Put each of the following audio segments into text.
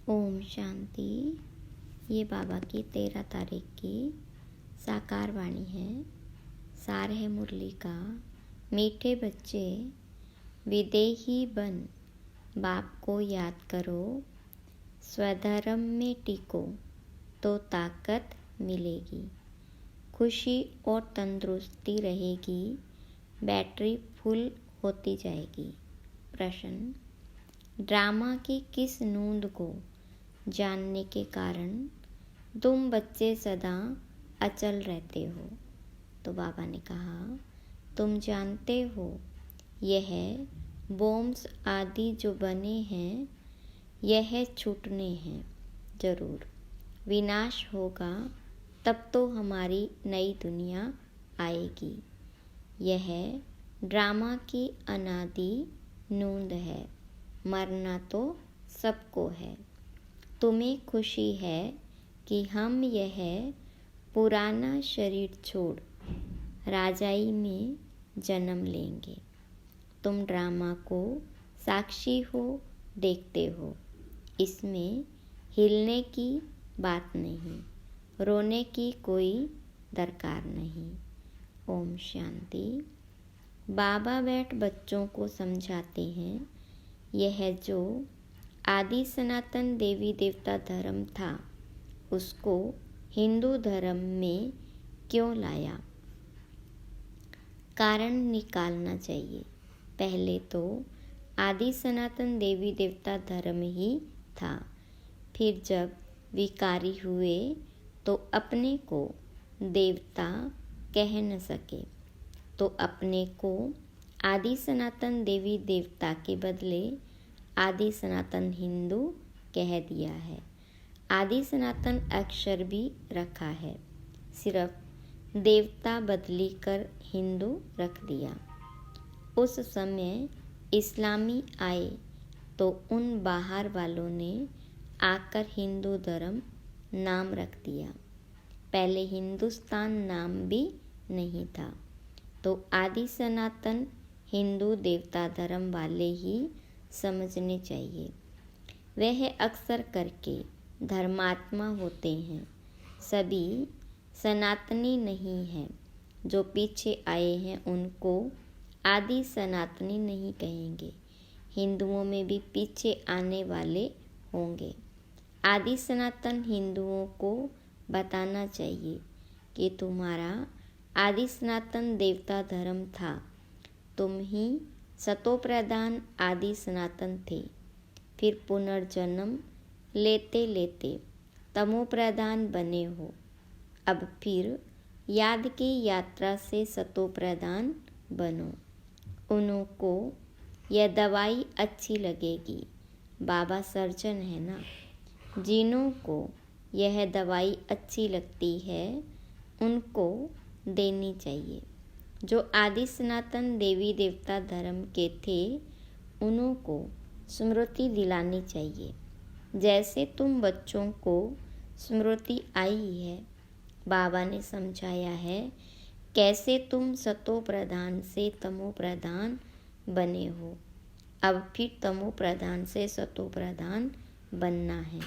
ओम शांति। ये बाबा की 13 तारीख की साकार वाणी है। सार है मुरली का। मीठे बच्चे विदेही बन बाप को याद करो, स्वधर्म में टिको तो ताकत मिलेगी, खुशी और तंदुरुस्ती रहेगी, बैटरी फुल होती जाएगी। प्रश्न: ड्रामा की किस नूंद को जानने के कारण तुम बच्चे सदा अचल रहते हो? तो बाबा ने कहा, तुम जानते हो यह बॉम्ब्स आदि जो बने हैं यह छूटने हैं, जरूर विनाश होगा, तब तो हमारी नई दुनिया आएगी। यह ड्रामा की अनादि नूंद है, मरना तो सबको है। तुम्हें खुशी है कि हम यह पुराना शरीर छोड़ राजाई में जन्म लेंगे। तुम ड्रामा को साक्षी हो, देखते हो, इसमें हिलने की बात नहीं, रोने की कोई दरकार नहीं। ओम शांति। बाबा बैठ बच्चों को समझाते हैं, यह जो आदि सनातन देवी देवता धर्म था उसको हिंदू धर्म में क्यों लाया? कारण निकालना चाहिए। पहले तो आदि सनातन देवी देवता धर्म ही था, फिर जब विकारी हुए तो अपने को देवता कह न सके तो अपने को आदि सनातन देवी देवता के बदले आदि सनातन हिंदू कह दिया है। आदि सनातन अक्षर भी रखा है, सिर्फ देवता बदली कर हिंदू रख दिया। उस समय इस्लामी आए तो उन बाहर वालों ने आकर हिंदू धर्म नाम रख दिया। पहले हिंदुस्तान नाम भी नहीं था, तो आदि सनातन हिंदू देवता धर्म वाले ही समझने चाहिए। वह अक्सर करके धर्मात्मा होते हैं, सभी सनातनी नहीं हैं। जो पीछे आए हैं उनको आदि सनातनी नहीं कहेंगे। हिंदुओं में भी पीछे आने वाले होंगे। आदि सनातन हिंदुओं को बताना चाहिए कि तुम्हारा आदि सनातन देवता धर्म था, तुम ही सतोप्रधान आदि सनातन थे, फिर पुनर्जन्म लेते लेते तमोप्रधान बने हो। अब फिर याद की यात्रा से सतोप्रधान बनो। उनको यह दवाई अच्छी लगेगी, बाबा सर्जन है ना, जिन्हों को यह दवाई अच्छी लगती है उनको देनी चाहिए। जो आदि सनातन देवी देवता धर्म के थे उन्हों को स्मृति दिलानी चाहिए, जैसे तुम बच्चों को स्मृति आई है। बाबा ने समझाया है कैसे तुम सतो प्रधान से तमो प्रधान बने हो, अब फिर तमो प्रधान से सतो प्रधान बनना है।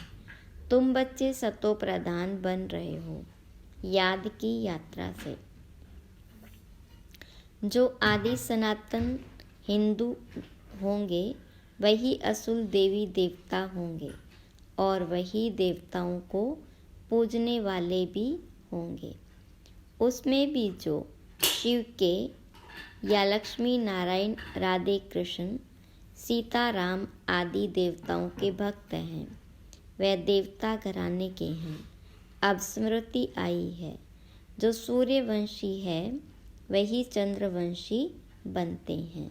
तुम बच्चे सतो प्रधान बन रहे हो याद की यात्रा से। जो आदि सनातन हिंदू होंगे वही असुल देवी देवता होंगे और वही देवताओं को पूजने वाले भी होंगे। उसमें भी जो शिव के या लक्ष्मी नारायण राधे कृष्ण सीता राम आदि देवताओं के भक्त हैं, वह देवता घराने के हैं। अब स्मृति आई है, जो सूर्यवंशी है वही चंद्रवंशी बनते हैं।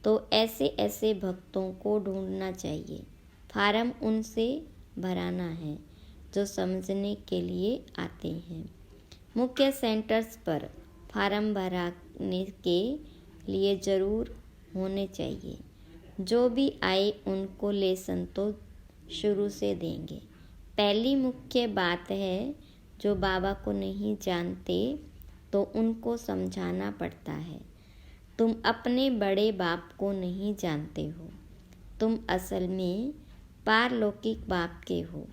तो ऐसे ऐसे भक्तों को ढूंढना चाहिए, फार्म उनसे भराना है जो समझने के लिए आते हैं। मुख्य सेंटर्स पर फार्म भराने के लिए ज़रूर होने चाहिए। जो भी आए उनको लेसन तो शुरू से देंगे। पहली मुख्य बात है, जो बाबा को नहीं जानते तो उनको समझाना पड़ता है। तुम अपने बड़े बाप को नहीं जानते हो, तुम असल में पारलौकिक बाप के हो,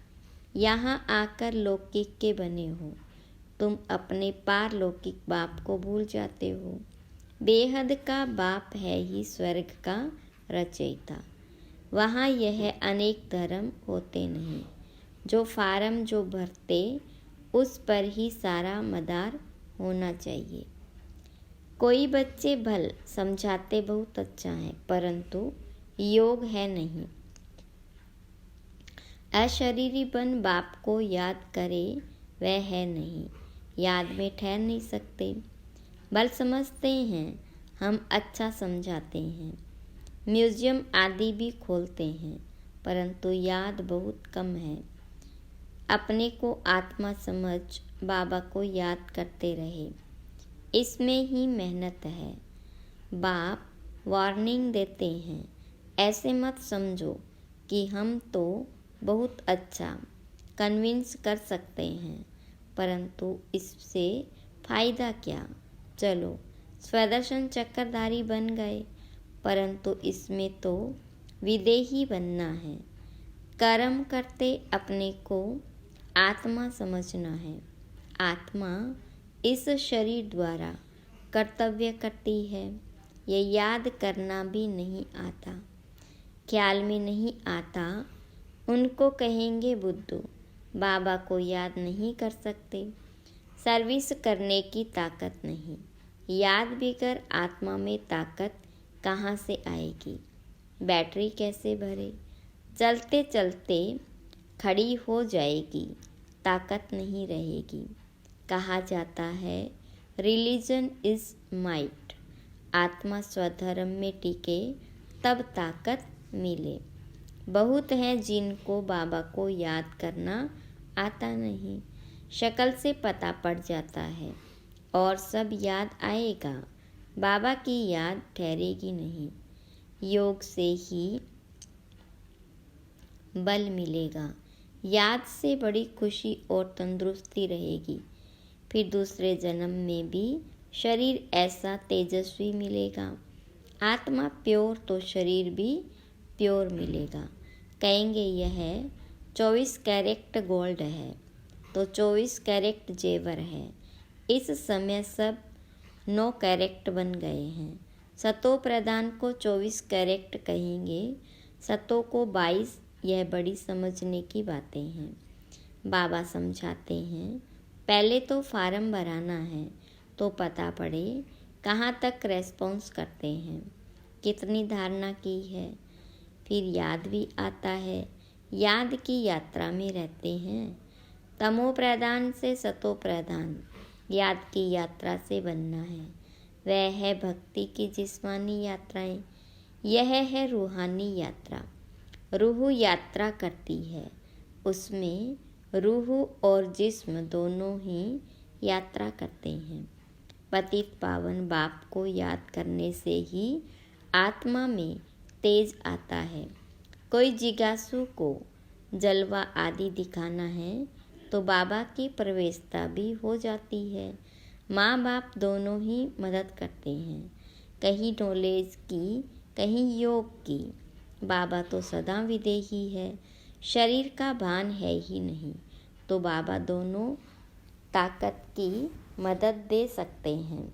यहाँ आकर लौकिक के बने हो। तुम अपने पारलौकिक बाप को भूल जाते हो। बेहद का बाप है ही स्वर्ग का रचयिता। वहाँ यह अनेक धर्म होते नहीं। जो फार्म जो भरते उस पर ही सारा मदार होना चाहिए। कोई बच्चे भल समझाते बहुत अच्छा है, परंतु योग है नहीं। अशरीरी बन बाप को याद करे वह है नहीं। याद में ठहर नहीं सकते। बल समझते हैं हम अच्छा समझाते हैं। म्यूजियम आदि भी खोलते हैं, परंतु याद बहुत कम है। अपने को आत्मा समझ बाबा को याद करते रहे, इसमें ही मेहनत है। बाप वार्निंग देते हैं, ऐसे मत समझो कि हम तो बहुत अच्छा कन्विंस कर सकते हैं, परंतु इससे फ़ायदा क्या। चलो स्वदर्शन चक्रधारी बन गए, परंतु इसमें तो विदेही बनना है। कर्म करते अपने को आत्मा समझना है। आत्मा इस शरीर द्वारा कर्तव्य करती है। ये याद करना भी नहीं आता, ख्याल में नहीं आता। उनको कहेंगे बुद्धू, बाबा को याद नहीं कर सकते। सर्विस करने की ताकत नहीं। याद भी कर आत्मा में ताकत कहाँ से आएगी। बैटरी कैसे भरे। चलते चलते खड़ी हो जाएगी, ताकत नहीं रहेगी। कहा जाता है रिलीजन इज माइट। आत्मा स्वधर्म में टिके तब ताकत मिले। बहुत हैं जिनको बाबा को याद करना आता नहीं। शक्ल से पता पड़ जाता है और सब याद आएगा, बाबा की याद ठहरेगी नहीं। योग से ही बल मिलेगा। याद से बड़ी खुशी और तंदुरुस्ती रहेगी। फिर दूसरे जन्म में भी शरीर ऐसा तेजस्वी मिलेगा। आत्मा प्योर तो शरीर भी प्योर मिलेगा। कहेंगे यह 24 कैरेट गोल्ड है तो 24 कैरेट जेवर है। इस समय सब 9 कैरेट बन गए हैं। सतो प्रधान को 24 कैरेट कहेंगे, सतों को 22। यह बड़ी समझने की बातें हैं। बाबा समझाते हैं पहले तो फार्म भराना है तो पता पड़े कहाँ तक रेस्पॉन्स करते हैं, कितनी धारणा की है। फिर याद भी आता है। याद की यात्रा में रहते हैं। तमो प्रधान से सतो प्रधान याद की यात्रा से बनना है। वह है भक्ति की जिस्मानी यात्राएं, यह है रूहानी यात्रा। रूह यात्रा करती है, उसमें रूह और जिस्म दोनों ही यात्रा करते हैं। पतित पावन बाप को याद करने से ही आत्मा में तेज आता है। कोई जिज्ञासु को जलवा आदि दिखाना है तो बाबा की प्रवेशता भी हो जाती है। माँ बाप दोनों ही मदद करते हैं, कहीं नॉलेज की कहीं योग की। बाबा तो सदा विदेही है, शरीर का भान है ही नहीं, तो बाबा दोनों ताकत की मदद दे सकते हैं।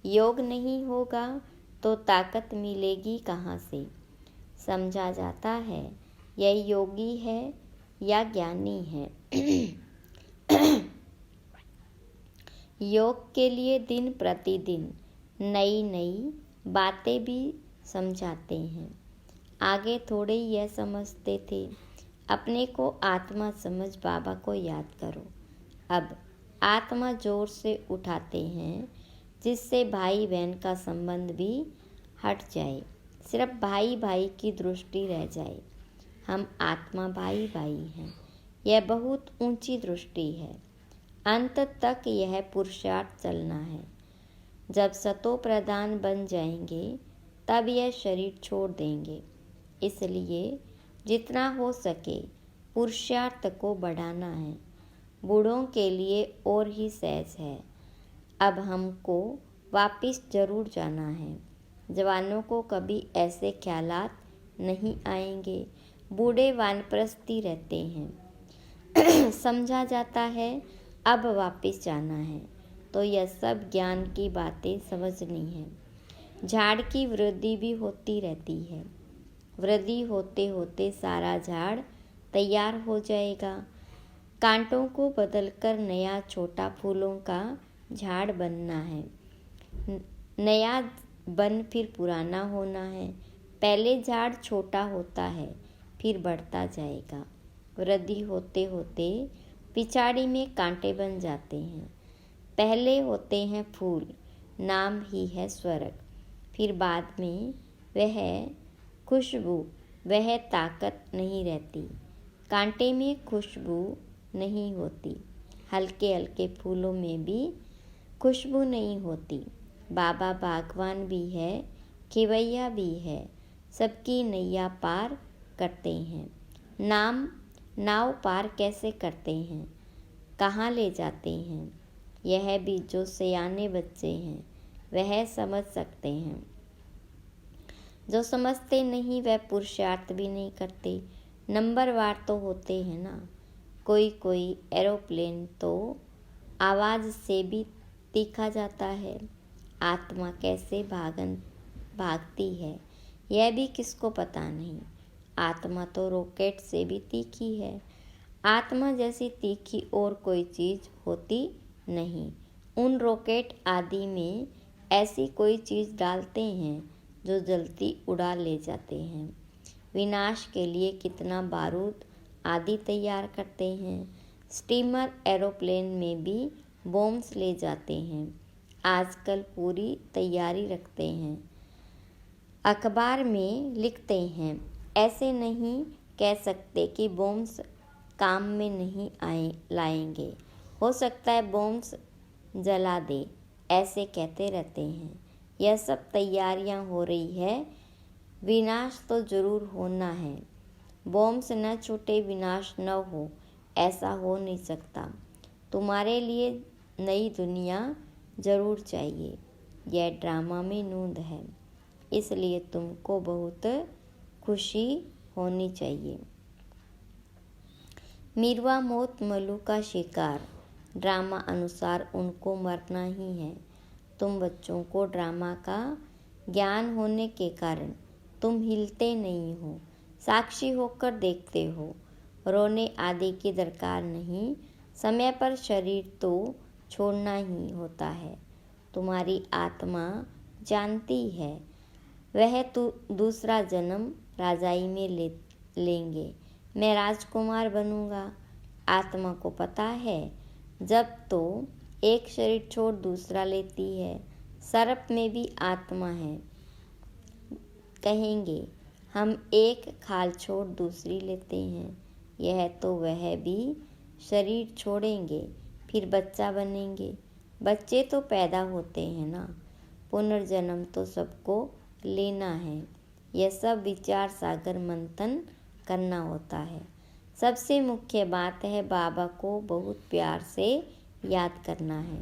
योग नहीं होगा तो ताकत मिलेगी कहाँ से। समझा जाता है यह योगी है या ज्ञानी है। योग के लिए दिन प्रतिदिन नई नई बातें भी समझाते हैं। आगे थोड़े यह समझते थे, अपने को आत्मा समझ बाबा को याद करो। अब आत्मा जोर से उठाते हैं जिससे भाई बहन का संबंध भी हट जाए, सिर्फ भाई भाई की दृष्टि रह जाए। हम आत्मा भाई भाई हैं, यह बहुत ऊंची दृष्टि है। अंत तक यह पुरुषार्थ चलना है। जब सतो प्रधान बन जाएंगे तब यह शरीर छोड़ देंगे। इसलिए जितना हो सके पुरुषार्थ को बढ़ाना है। बूढ़ों के लिए और ही सहज है। अब हमको वापस जरूर जाना है। जवानों को कभी ऐसे ख्यालात नहीं आएंगे। बूढ़े वानप्रस्थी रहते हैं। समझा जाता है अब वापस जाना है, तो यह सब ज्ञान की बातें समझनी है। झाड़ की वृद्धि भी होती रहती है। वृद्धि होते होते सारा झाड़ तैयार हो जाएगा। कांटों को बदलकर नया छोटा फूलों का झाड़ बनना है। नया बन फिर पुराना होना है। पहले झाड़ छोटा होता है, फिर बढ़ता जाएगा। वृद्धि होते होते पिछाड़ी में कांटे बन जाते हैं। पहले होते हैं फूल, नाम ही है स्वर्ग। फिर बाद में वह खुशबू, वह ताकत नहीं रहती। कांटे में खुशबू नहीं होती। हल्के हल्के फूलों में भी खुशबू नहीं होती। बाबा बागवान भी है, खेवैया भी है, सबकी नैया पार करते हैं। नाव पार कैसे करते हैं, कहाँ ले जाते हैं, यह भी जो सयाने बच्चे हैं वह समझ सकते हैं। जो समझते नहीं वह पुरुषार्थ भी नहीं करते। नंबरवार तो होते हैं ना। कोई कोई एरोप्लेन तो आवाज़ से भी तीखा जाता है। आत्मा कैसे भागती है यह भी किसको पता नहीं। आत्मा तो रॉकेट से भी तीखी है। आत्मा जैसी तीखी और कोई चीज़ होती नहीं। उन रॉकेट आदि में ऐसी कोई चीज़ डालते हैं जो जल्दी उड़ा ले जाते हैं। विनाश के लिए कितना बारूद आदि तैयार करते हैं। स्टीमर एरोप्लेन में भी बॉम्ब्स ले जाते हैं। आजकल पूरी तैयारी रखते हैं। अखबार में लिखते हैं। ऐसे नहीं कह सकते कि बॉम्ब्स काम में नहीं लाएंगे। हो सकता है बॉम्ब्स जला दे, ऐसे कहते रहते हैं। यह सब तैयारियां हो रही है। विनाश तो जरूर होना है। बॉम्ब्स न छूटे, विनाश न हो, ऐसा हो नहीं सकता। तुम्हारे लिए नई दुनिया जरूर चाहिए। यह ड्रामा में नूंद है, इसलिए तुमको बहुत खुशी होनी चाहिए। मीरवा मौत मल्लू का शिकार। ड्रामा अनुसार उनको मरना ही है। तुम बच्चों को ड्रामा का ज्ञान होने के कारण तुम हिलते नहीं हो, साक्षी होकर देखते हो। रोने आदि की दरकार नहीं। समय पर शरीर तो छोड़ना ही होता है। तुम्हारी आत्मा जानती है वह दूसरा जन्म राजाई में लेंगे। मैं राजकुमार बनूंगा। आत्मा को पता है जब तो एक शरीर छोड़ दूसरा लेती है। सर्प में भी आत्मा है। कहेंगे हम एक खाल छोड़ दूसरी लेते हैं। यह तो वह भी शरीर छोड़ेंगे, फिर बच्चा बनेंगे। बच्चे तो पैदा होते हैं ना। पुनर्जन्म तो सबको लेना है। यह सब विचार सागर मंथन करना होता है। सबसे मुख्य बात है बाबा को बहुत प्यार से याद करना है।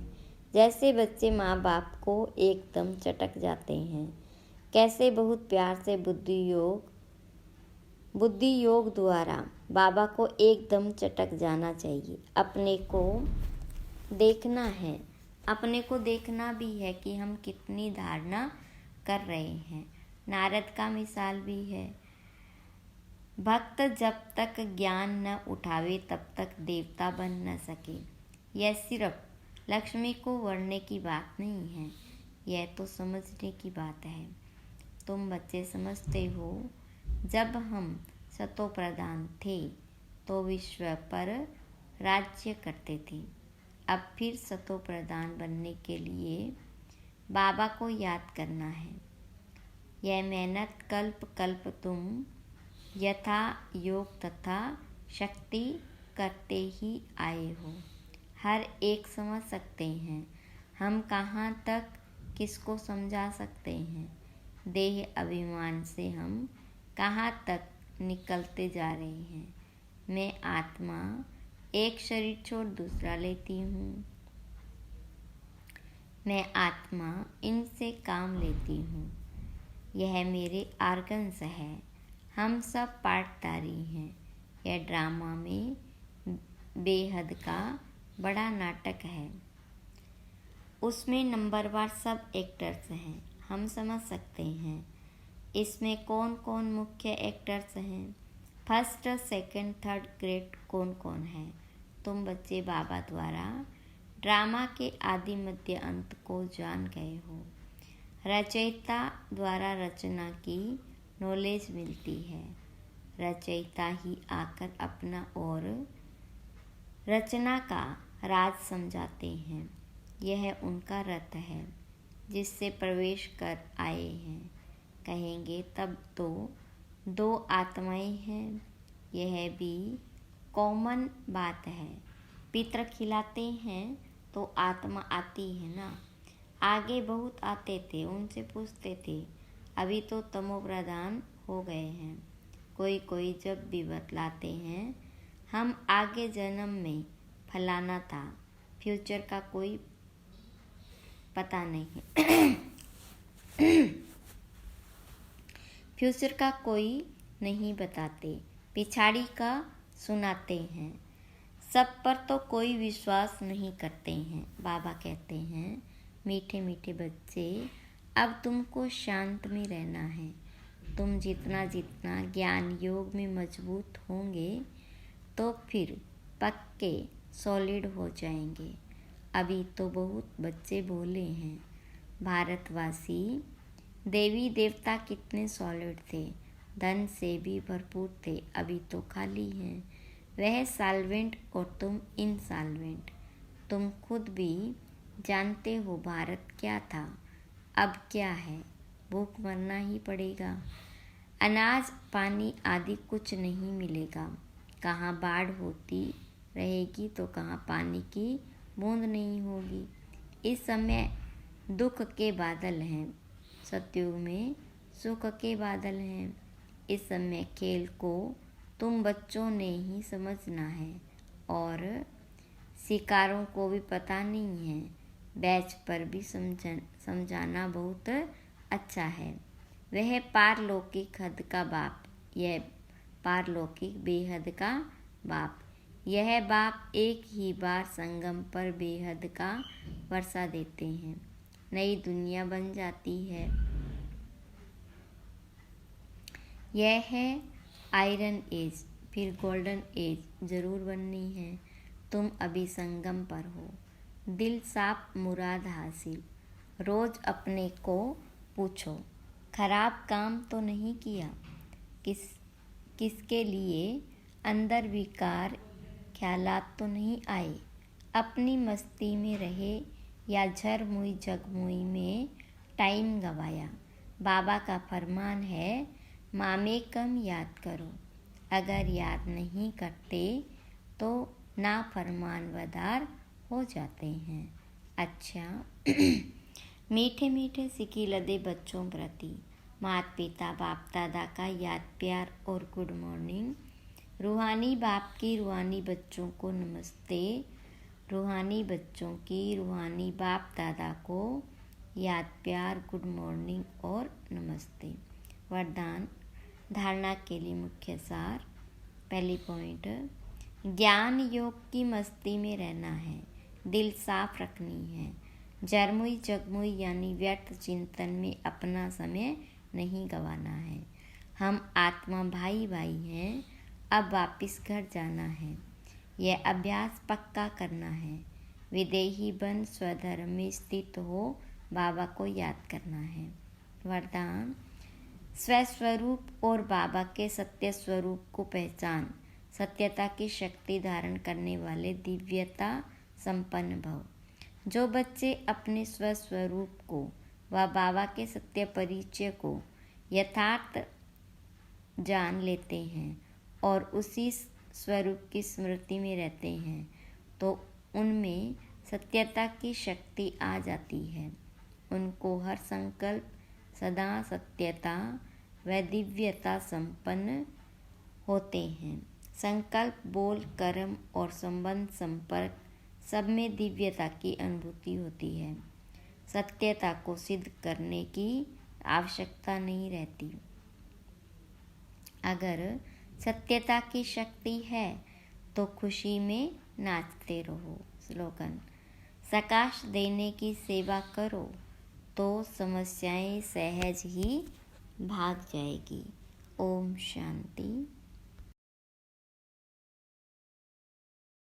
जैसे बच्चे माँ बाप को एकदम चटक जाते हैं, कैसे बहुत प्यार से बुद्धि योग द्वारा बाबा को एकदम चटक जाना चाहिए। अपने को देखना है। अपने को देखना भी है कि हम कितनी धारणा कर रहे हैं। नारद का मिसाल भी है। भक्त जब तक ज्ञान न उठावे तब तक देवता बन न सके। यह सिर्फ लक्ष्मी को वरने की बात नहीं है, यह तो समझने की बात है। तुम बच्चे समझते हो जब हम सतो प्रधान थे तो विश्व पर राज्य करते थे। अब फिर सतो प्रधान बनने के लिए बाबा को याद करना है। यह मेहनत कल्प कल्प तुम यथा योग तथा शक्ति करते ही आए हो। हर एक समझ सकते हैं। हम कहाँ तक किसको समझा सकते हैं। देह अभिमान से हम कहाँ तक निकलते जा रहे हैं। मैं आत्मा एक शरीर छोड़ दूसरा लेती हूँ। मैं आत्मा इनसे काम लेती हूँ। यह मेरे आर्गन्स है। हम सब पाठधारी हैं। यह ड्रामा में बेहद का बड़ा नाटक है। उसमें नंबरवार सब एक्टर्स हैं। हम समझ सकते हैं इसमें कौन कौन मुख्य एक्टर्स हैं। फर्स्ट, सेकंड, थर्ड ग्रेड कौन कौन है। तुम बच्चे बाबा द्वारा ड्रामा के आदि मध्य अंत को जान गए हो। रचयिता द्वारा रचना की नॉलेज मिलती है। रचयिता ही आकर अपना और रचना का राज समझाते हैं। यह उनका रथ है जिससे प्रवेश कर आए हैं। कहेंगे तब तो दो आत्माएं हैं। यह भी कॉमन बात है। पितर खिलाते हैं तो आत्मा आती है ना। आगे बहुत आते थे, उनसे पूछते थे। अभी तो तमोप्रधान हो गए हैं। कोई कोई जब भी बतलाते हैं हम आगे जन्म में फलाना था। फ्यूचर का कोई पता नहीं। फ्यूचर का कोई नहीं बताते, पिछाड़ी का सुनाते हैं। सब पर तो कोई विश्वास नहीं करते हैं। बाबा कहते हैं, मीठे मीठे बच्चे, अब तुमको शांत में रहना है। तुम जितना जितना ज्ञान योग में मजबूत होंगे तो फिर पक्के सॉलिड हो जाएंगे। अभी तो बहुत बच्चे भोले हैं। भारतवासी देवी देवता कितने सॉलिड थे, धन से भी भरपूर थे। अभी तो खाली हैं। वह सॉल्वेंट और तुम इनसॉल्वेंट। तुम खुद भी जानते हो भारत क्या था, अब क्या है। भूख मरना ही पड़ेगा। अनाज पानी आदि कुछ नहीं मिलेगा। कहाँ बाढ़ होती रहेगी तो कहाँ पानी की बूंद नहीं होगी। इस समय दुख के बादल हैं, सतयुग में सुख के बादल हैं। इस समय खेल को तुम बच्चों ने ही समझना है और शिकारों को भी पता नहीं है। बैच पर भी समझाना बहुत अच्छा है। वह पारलौकिक हद का बाप, यह पारलौकिक बेहद का बाप। यह बाप एक ही बार संगम पर बेहद का वर्षा देते हैं। नई दुनिया बन जाती है। यह है आयरन एज, फिर गोल्डन एज जरूर बननी है। तुम अभी संगम पर हो। दिल साफ मुराद हासिल। रोज अपने को पूछो, खराब काम तो नहीं किया। किसके लिए अंदर विकार ख्यालात तो नहीं आए। अपनी मस्ती में रहे या झरमुई जगमुई में टाइम गवाया। बाबा का फरमान है, मामे कम याद करो। अगर याद नहीं करते तो नाफरमानवदार हो जाते हैं। अच्छा, मीठे मीठे सिकी लदे बच्चों प्रति माता पिता बाप दादा का याद प्यार और गुड मॉर्निंग। रूहानी बाप की रूहानी बच्चों को नमस्ते। रूहानी बच्चों की रूहानी बाप दादा को याद प्यार गुड मॉर्निंग और नमस्ते। वरदान धारणा के लिए मुख्य सार। पहली पॉइंट, ज्ञान योग की मस्ती में रहना है। दिल साफ रखनी है। जरमुई जगमुई यानी व्यर्थ चिंतन में अपना समय नहीं गंवाना है। हम आत्मा भाई भाई हैं, अब वापिस घर जाना है। यह अभ्यास पक्का करना है। विदेही बन स्वधर्म में स्थित हो बाबा को याद करना है। वरदान, स्वस्वरूप और बाबा के सत्य स्वरूप को पहचान। सत्यता की शक्ति धारण करने वाले दिव्यता संपन्न भव। जो बच्चे अपने स्वस्वरूप को व बाबा के सत्य परिचय को यथार्थ जान लेते हैं और उसी स्वरूप की स्मृति में रहते हैं तो उनमें सत्यता की शक्ति आ जाती है। उनको हर संकल्प सदा सत्यता व दिव्यता संपन्न होते हैं। संकल्प, बोल, कर्म और संबंध संपर्क सब में दिव्यता की अनुभूति होती है। सत्यता को सिद्ध करने की आवश्यकता नहीं रहती। अगर सत्यता की शक्ति है तो खुशी में नाचते रहो। स्लोगन: प्रकाश देने की सेवा करो तो समस्याएं सहज ही भाग जाएगी। ओम शांति।